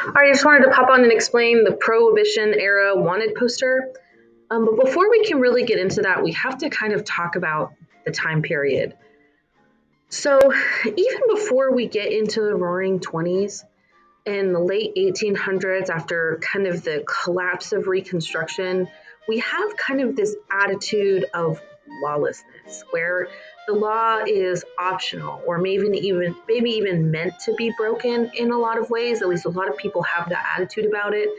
All right, I just wanted to pop on and explain the Prohibition era wanted poster. But before we can really get into that, we have to kind of talk about the time period. So, even before we get into the Roaring Twenties, in the late 1800s, after kind of the collapse of Reconstruction, we have kind of this attitude of lawlessness where the law is optional or maybe even meant to be broken in a lot of ways. At least a lot of people have that attitude about it.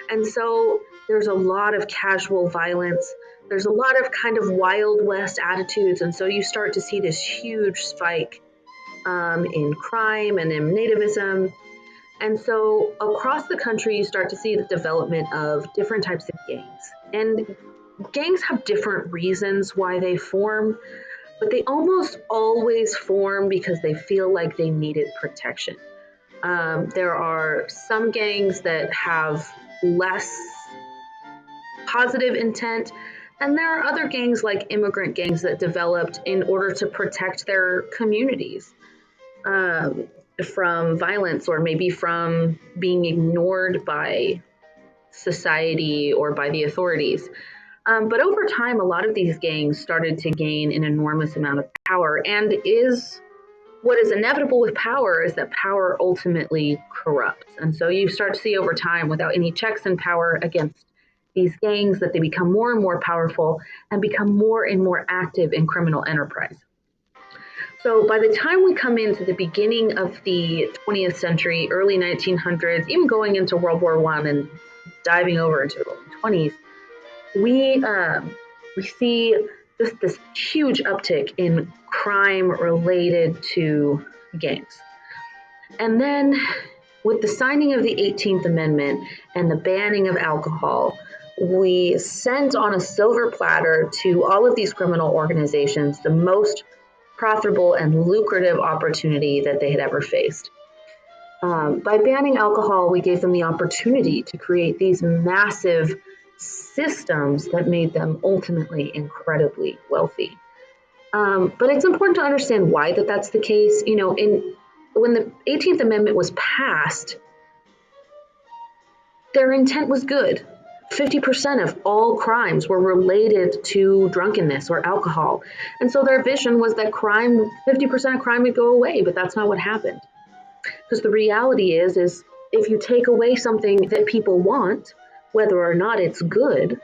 And so there's a lot of casual violence. There's a lot of kind of Wild West attitudes. And so you start to see this huge spike in crime and in nativism, and so across the country, you start to see the development of different types of gangs. And gangs have different reasons why they form, but they almost always form because they feel like they needed protection. There are some gangs that have less positive intent, and there are other gangs like immigrant gangs that developed in order to protect their communities. Um, from violence or maybe from being ignored by society or by the authorities. But over time, a lot of these gangs started to gain an enormous amount of power. And is what is inevitable with power is that power ultimately corrupts. And so you start to see over time, without any checks and power against these gangs, that they become more and more powerful and become more and more active in criminal enterprise. So by the time we come into the beginning of the 20th century, early 1900s, even going into World War One and diving over into the 20s, we we see just this huge uptick in crime related to gangs. And then with the signing of the 18th Amendment and the banning of alcohol, we sent on a silver platter to all of these criminal organizations the most profitable and lucrative opportunity that they had ever faced. By banning alcohol, we gave them the opportunity to create these massive systems that made them ultimately incredibly wealthy. But it's important to understand why that's the case. When the 18th Amendment was passed, their intent was good. 50% of all crimes were related to drunkenness or alcohol. And so their vision was that 50% of crime would go away, but that's not what happened. Because the reality is if you take away something that people want, whether or not it's good,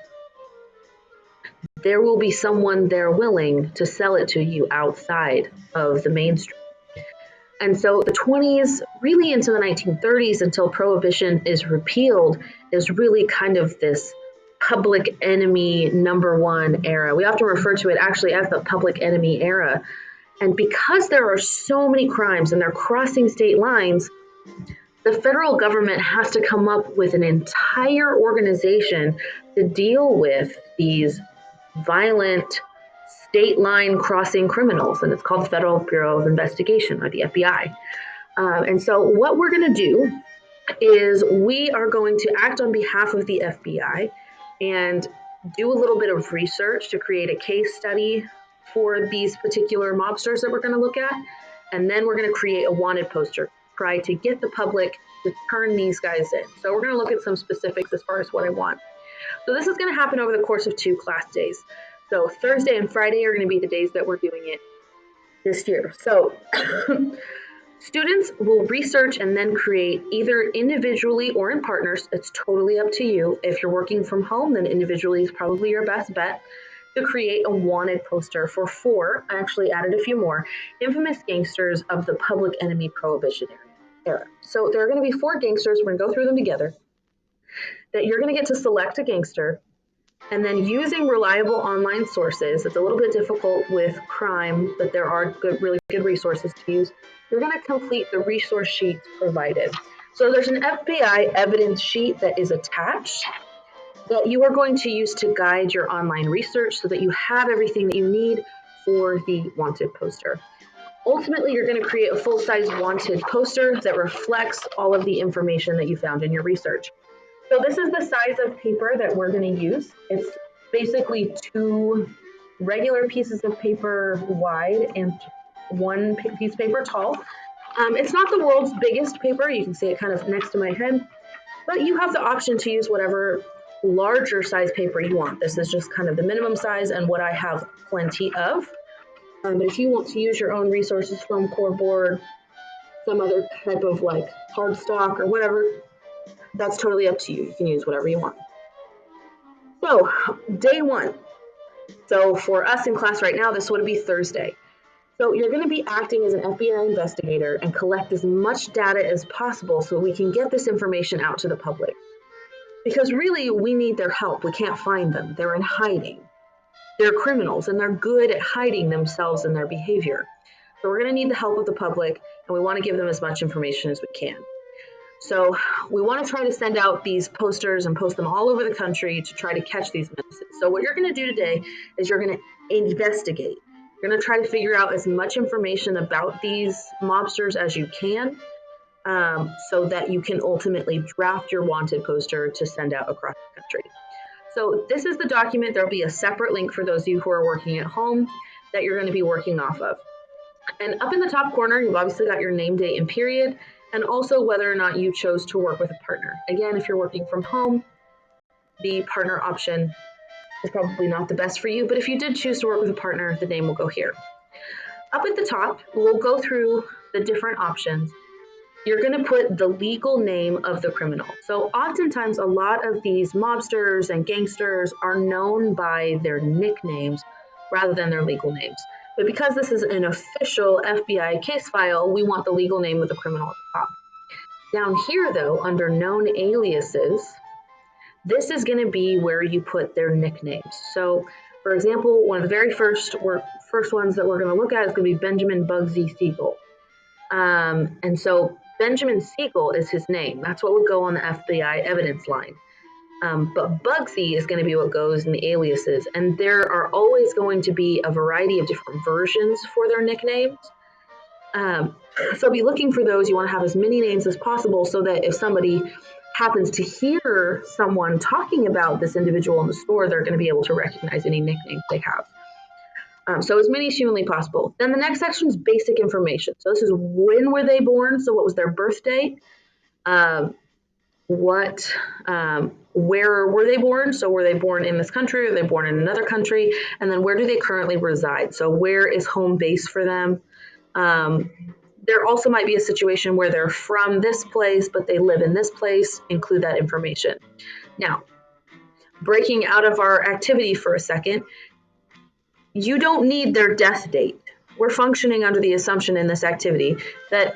there will be someone there willing to sell it to you outside of the mainstream. And so the 20s, really into the 1930s, until prohibition is repealed, is really kind of this public enemy number one era. We often refer to it actually as the public enemy era. And because there are so many crimes and they're crossing state lines, the federal government has to come up with an entire organization to deal with these violent state line crossing criminals, and it's called the Federal Bureau of Investigation, or the FBI. And so what we're going to do is we are going to act on behalf of the FBI and do a little bit of research to create a case study for these particular mobsters that we're going to look at. And then we're going to create a wanted poster, try to get the public to turn these guys in. So we're going to look at some specifics as far as what I want. So this is going to happen over the course of 2 class days. So Thursday and Friday are going to be the days that we're doing it this year. So students will research and then create either individually or in partners. It's totally up to you. If you're working from home, then individually is probably your best bet to create a wanted poster for 4, I actually added a few more, infamous gangsters of the public enemy prohibition era. So there are going to be 4 gangsters. We're going to go through them together. That you're going to get to select a gangster. And then using reliable online sources, it's a little bit difficult with crime, but there are really good resources to use. You're going to complete the resource sheets provided. So there's an FBI evidence sheet that is attached that you are going to use to guide your online research so that you have everything that you need for the wanted poster. Ultimately, you're going to create a full-size wanted poster that reflects all of the information that you found in your research. So this is the size of paper that we're going to use. It's basically 2 regular pieces of paper wide and 1 piece of paper tall. It's not the world's biggest paper. You can see it kind of next to my head. But you have the option to use whatever larger size paper you want. This is just kind of the minimum size and what I have plenty of. But if you want to use your own resources from cardboard, some other type of like cardstock or whatever, that's totally up to you. You can use whatever you want. So, day one. So, for us in class right now, this would be Thursday. So, you're going to be acting as an FBI investigator and collect as much data as possible so we can get this information out to the public. Because really, we need their help. We can't find them, they're in hiding. They're criminals and they're good at hiding themselves and their behavior. So, we're going to need the help of the public and we want to give them as much information as we can. So we want to try to send out these posters and post them all over the country to try to catch these menaces. So what you're going to do today is you're going to investigate. You're going to try to figure out as much information about these mobsters as you can, so that you can ultimately draft your wanted poster to send out across the country. So this is the document. There'll be a separate link for those of you who are working at home that you're going to be working off of. And up in the top corner, you've obviously got your name, date, and period, and also whether or not you chose to work with a partner. Again, if you're working from home, the partner option is probably not the best for you, but if you did choose to work with a partner, the name will go here. Up at the top, we'll go through the different options. You're going to put the legal name of the criminal. So oftentimes, a lot of these mobsters and gangsters are known by their nicknames rather than their legal names. But because this is an official FBI case file, we want the legal name of the criminal at the top. Down here, though, under known aliases, this is going to be where you put their nicknames. So, for example, one of the very first ones that we're going to look at is going to be Benjamin Bugsy Siegel. And so Benjamin Siegel is his name. That's what would go on the FBI evidence line. But Bugsy is going to be what goes in the aliases. And there are always going to be a variety of different versions for their nicknames. So be looking for those. You want to have as many names as possible so that if somebody happens to hear someone talking about this individual in the store, they're going to be able to recognize any nicknames they have. So as many as humanly possible. Then the next section is basic information. So this is when were they born? So what was their birth date? Where were they born? So were they born in this country? Or were they born in another country? And then where do they currently reside? So where is home base for them? There also might be a situation where they're from this place, but they live in this place. Include that information. Now, breaking out of our activity for a second, you don't need their death date. We're functioning under the assumption in this activity that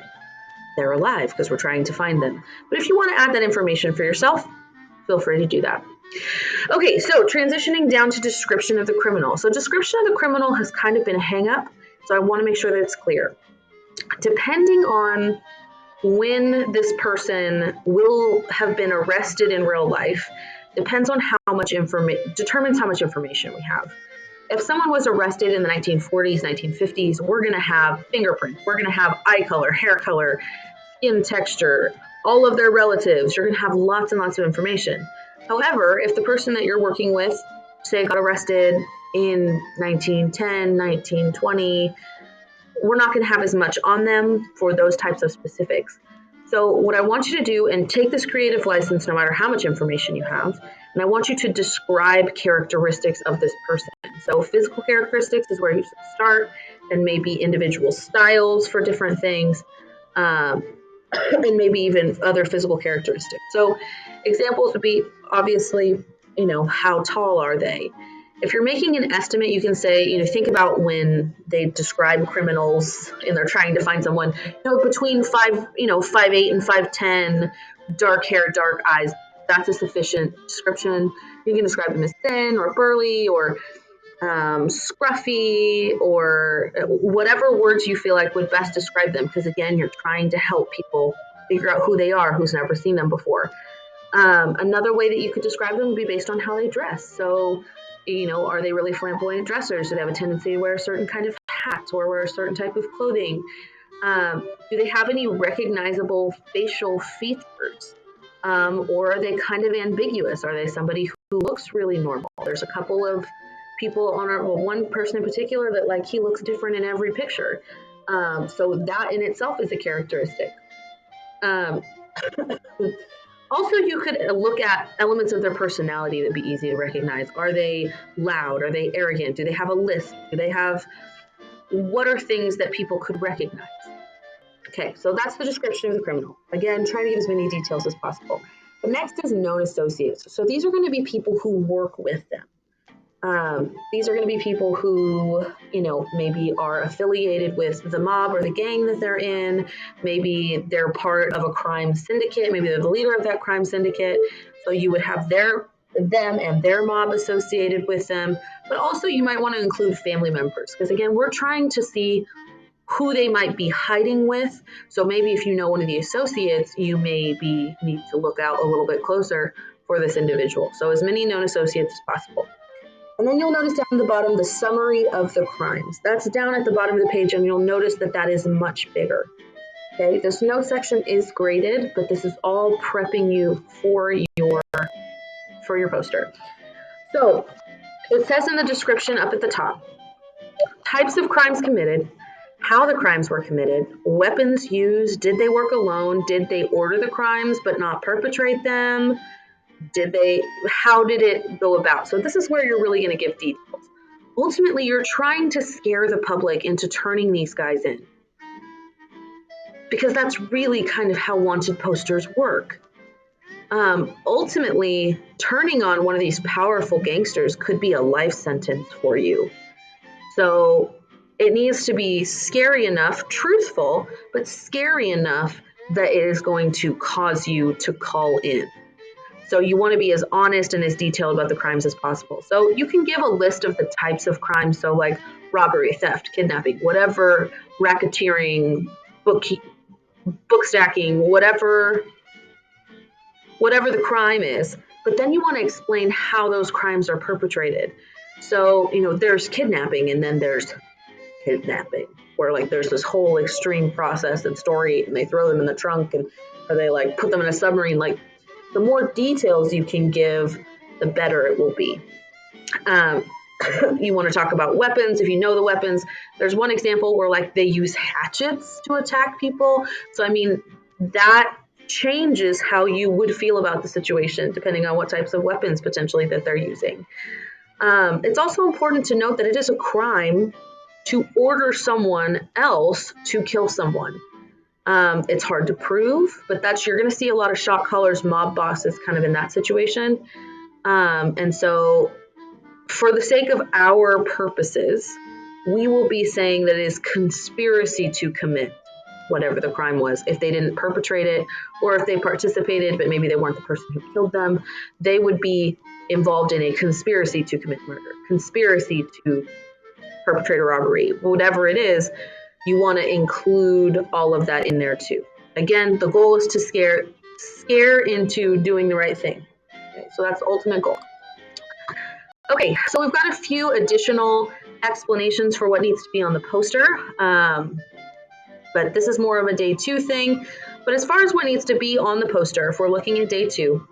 they're alive because we're trying to find them. But if you want to add that information for yourself, feel free to do that. Okay, so transitioning down to description of the criminal. So description of the criminal has kind of been a hang-up, so I want to make sure that it's clear. Depending on when this person will have been arrested in real life, determines how much information we have. If someone was arrested in the 1940s, 1950s, we're going to have fingerprints, we're going to have eye color, hair color, skin texture, all of their relatives. You're going to have lots and lots of information. However, if the person that you're working with, say, got arrested in 1910, 1920, we're not going to have as much on them for those types of specifics. So what I want you to do, and take this creative license no matter how much information you have, and I want you to describe characteristics of this person. So physical characteristics is where you start, and maybe individual styles for different things, and maybe even other physical characteristics. So examples would be, obviously, how tall are they? If you're making an estimate, you can say, think about when they describe criminals and they're trying to find someone, between 5'8" and 5'10", dark hair, dark eyes. That's a sufficient description. You can describe them as thin or burly or scruffy or whatever words you feel like would best describe them. Because again, you're trying to help people figure out who they are, who's never seen them before. Another way that you could describe them would be based on how they dress. So, are they really flamboyant dressers? Do they have a tendency to wear a certain kind of hats or wear a certain type of clothing? Do they have any recognizable facial features? Or are they kind of ambiguous? Are they somebody who looks really normal? There's a couple of people one person in particular that he looks different in every picture. So that in itself is a characteristic. Also, you could look at elements of their personality that would be easy to recognize. Are they loud? Are they arrogant? Do they have a lisp? Do they have, what are things that people could recognize? Okay, so that's the description of the criminal. Again, trying to give as many details as possible. The next is known associates. So these are going to be people who work with them. These are going to be people who, maybe are affiliated with the mob or the gang that they're in. Maybe they're part of a crime syndicate. Maybe they're the leader of that crime syndicate. So you would have them and their mob associated with them. But also you might want to include family members because again, we're trying to see who they might be hiding with. So maybe if you know one of the associates, you maybe need to look out a little bit closer for this individual. So as many known associates as possible. And then you'll notice down at the bottom the summary of the crimes. That's down at the bottom of the page, and you'll notice that that is much bigger. Okay, this note section is graded, but this is all prepping you for your poster. So it says in the description up at the top, types of crimes committed, how the crimes were committed, weapons used, did they work alone, did they order the crimes but not perpetrate them, how did it go about? So this is where you're really going to give details. Ultimately, you're trying to scare the public into turning these guys in. Because that's really kind of how wanted posters work. Ultimately, turning on one of these powerful gangsters could be a life sentence for you. So it needs to be scary enough, truthful, but scary enough that it is going to cause you to call in. So you want to be as honest and as detailed about the crimes as possible. So you can give a list of the types of crimes. So like robbery, theft, kidnapping, whatever, racketeering, book stacking, whatever the crime is. But then you want to explain how those crimes are perpetrated. So, there's kidnapping and then there's kidnapping where like there's this whole extreme process and story and they throw them in the trunk or they like put them in a submarine. Like the more details you can give, the better it will be. You want to talk about weapons. If you know the weapons, there's one example where like they use hatchets to attack people. So, that changes how you would feel about the situation depending on what types of weapons potentially that they're using. It's also important to note that it is a crime to order someone else to kill someone. It's hard to prove, but you're going to see a lot of shot callers, mob bosses kind of in that situation. And so for the sake of our purposes, we will be saying that it is conspiracy to commit whatever the crime was. If they didn't perpetrate it or if they participated, but maybe they weren't the person who killed them, they would be involved in a conspiracy to commit murder, conspiracy to perpetrate a robbery, whatever it is. You want to include all of that in there too. Again, the goal is to scare into doing the right thing. Okay, so that's the ultimate goal. Okay, so we've got a few additional explanations for what needs to be on the poster. But this is more of a day 2 thing. But as far as what needs to be on the poster, if we're looking at day 2,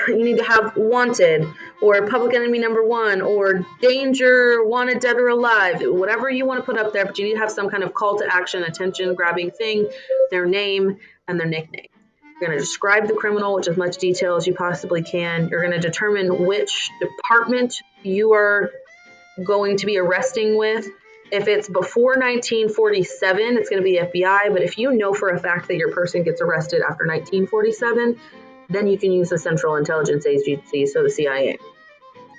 you need to have wanted or public enemy number 1 or danger, wanted dead or alive, whatever you want to put up there, but you need to have some kind of call to action, attention grabbing thing, their name and their nickname. You're going to describe the criminal with as much detail as you possibly can. You're going to determine which department you are going to be arresting with. If it's before 1947, it's going to be the FBI. But if you know for a fact that your person gets arrested after 1947, then you can use the Central Intelligence Agency, so the CIA.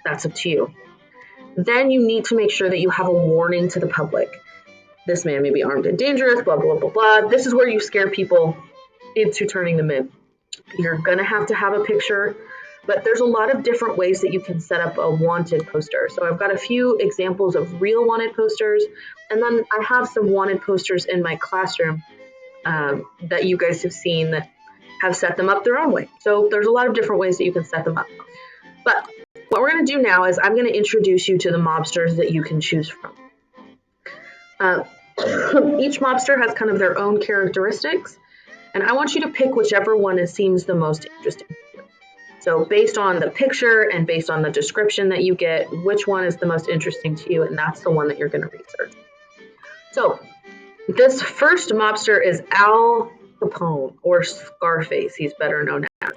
That's up to you. Then you need to make sure that you have a warning to the public. This man may be armed and dangerous, blah, blah, blah, blah. This is where you scare people into turning them in. You're going to have a picture, but there's a lot of different ways that you can set up a wanted poster. So I've got a few examples of real wanted posters, and then I have some wanted posters in my classroom that you guys have seen that have set them up their own way. So there's a lot of different ways that you can set them up. But what we're going to do now is I'm going to introduce you to the mobsters that you can choose from. Each mobster has kind of their own characteristics, and I want you to pick whichever one seems the most interesting to you. So based on the picture and based on the description that you get, which one is the most interesting to you, and that's the one that you're going to research. So this first mobster is Al Capone, or Scarface, he's better known as.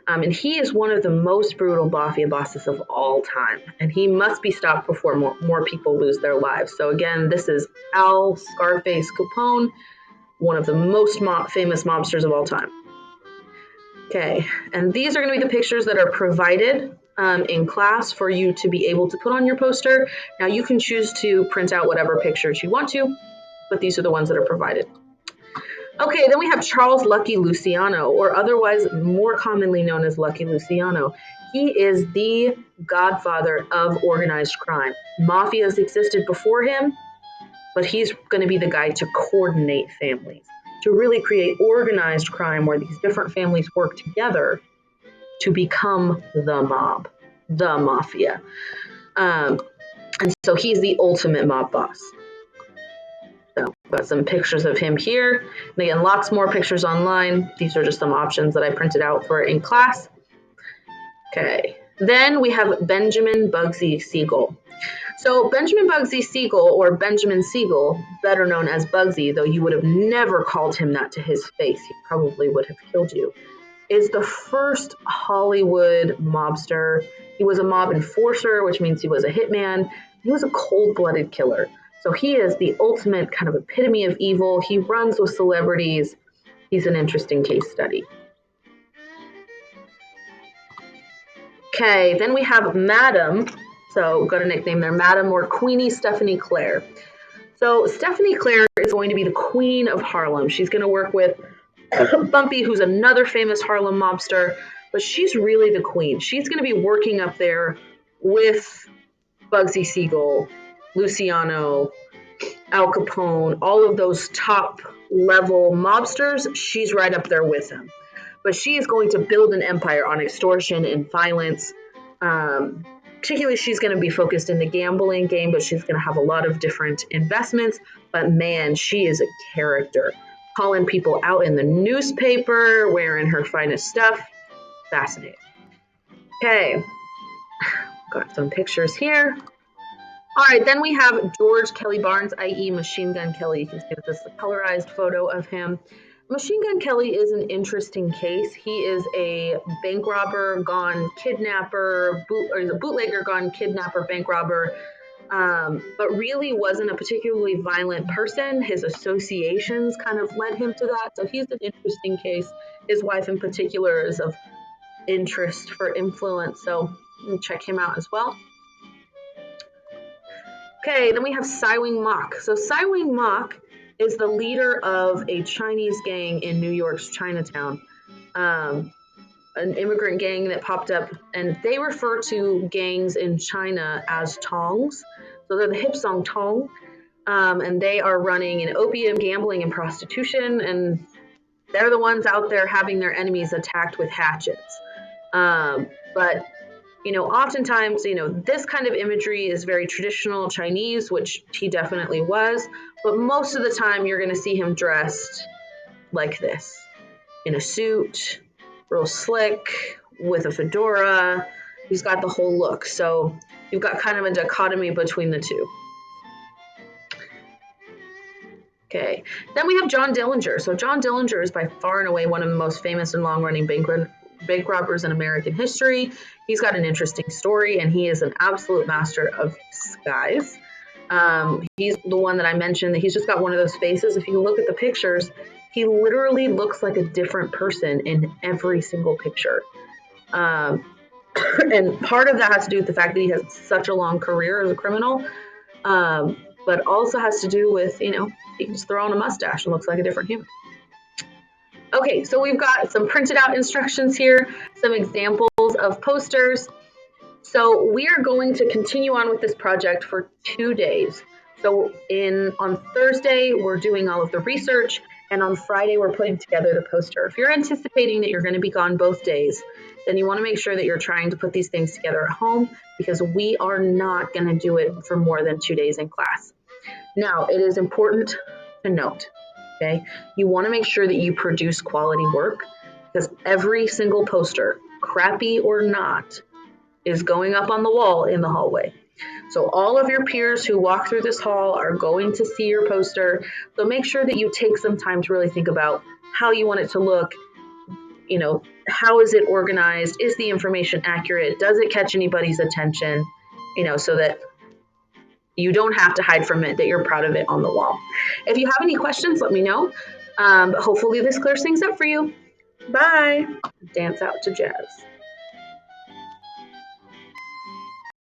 And he is one of the most brutal mafia bosses of all time. And he must be stopped before more people lose their lives. So again, this is Al Scarface Capone, one of the most famous mobsters of all time. Okay, and these are going to be the pictures that are provided in class for you to be able to put on your poster. Now you can choose to print out whatever pictures you want to, but these are the ones that are provided. Okay, then we have Charles Lucky Luciano, or otherwise more commonly known as Lucky Luciano. He is the godfather of organized crime. Mafias existed before him, but he's going to be the guy to coordinate families, to really create organized crime where these different families work together to become the mob, the mafia. And so he's the ultimate mob boss. So got some pictures of him here. And again, lots more pictures online. These are just some options that I printed out for in class. Okay. Then we have Benjamin Bugsy Siegel. So Benjamin Bugsy Siegel, or Benjamin Siegel, better known as Bugsy, though you would have never called him that to his face, he probably would have killed you, is the first Hollywood mobster. He was a mob enforcer, which means he was a hitman. He was a cold-blooded killer. So he is the ultimate kind of epitome of evil. He runs with celebrities. He's an interesting case study. Okay, then we have Madam. So got a nickname there, Madam or Queenie Stephanie Claire. So Stephanie Claire is going to be the queen of Harlem. She's going to work with Bumpy, who's another famous Harlem mobster, but she's really the queen. She's going to be working up there with Bugsy Siegel, Luciano, Al Capone, all of those top level mobsters. She's right up there with them. But she is going to build an empire on extortion and violence. Particularly, she's going to be focused in the gambling game, but she's going to have a lot of different investments. But man, she is a character. Calling people out in the newspaper, wearing her finest stuff. Fascinating. Okay, got some pictures here. All right, then we have George Kelly Barnes, i.e. Machine Gun Kelly. You can see this is a colorized photo of him. Machine Gun Kelly is an interesting case. He is a bank robber gone kidnapper, he's a bootlegger gone kidnapper, bank robber, but really wasn't a particularly violent person. His associations kind of led him to that. So he's an interesting case. His wife in particular is of interest for influence. So check him out as well. Okay, then we have Cywing Mok. So Cywing Mok is the leader of a Chinese gang in New York's Chinatown, an immigrant gang that popped up, and they refer to gangs in China as tongs. So they're the Hip Song Tong, and they are running in opium, gambling, and prostitution, and they're the ones out there having their enemies attacked with hatchets. But oftentimes, this kind of imagery is very traditional Chinese, which he definitely was. But most of the time, you're going to see him dressed like this, in a suit, real slick, with a fedora. He's got the whole look. So you've got kind of a dichotomy between the two. Okay. Then we have John Dillinger. So John Dillinger is by far and away one of the most famous and long-running bank robbers in American history. He's got an interesting story, and he is an absolute master of disguise. He's the one that I mentioned that he's just got one of those faces. If you look at the pictures, he literally looks like a different person in every single picture. And part of that has to do with the fact that he has such a long career as a criminal, but also has to do with, he can just throw on a mustache and looks like a different human. Okay, so we've got some printed out instructions here, some examples of posters. So we are going to continue on with this project for 2 days. So on Thursday, we're doing all of the research, and on Friday, we're putting together the poster. If you're anticipating that you're going to be gone both days, then you want to make sure that you're trying to put these things together at home, because we are not going to do it for more than 2 days in class. Now, it is important to note, okay, you want to make sure that you produce quality work, because every single poster, crappy or not, is going up on the wall in the hallway. So all of your peers who walk through this hall are going to see your poster. So make sure that you take some time to really think about how you want it to look. How is it organized? Is the information accurate? Does it catch anybody's attention? So that you don't have to hide from it, that you're proud of it on the wall. If you have any questions, let me know. But hopefully this clears things up for you. Bye. Dance out to jazz.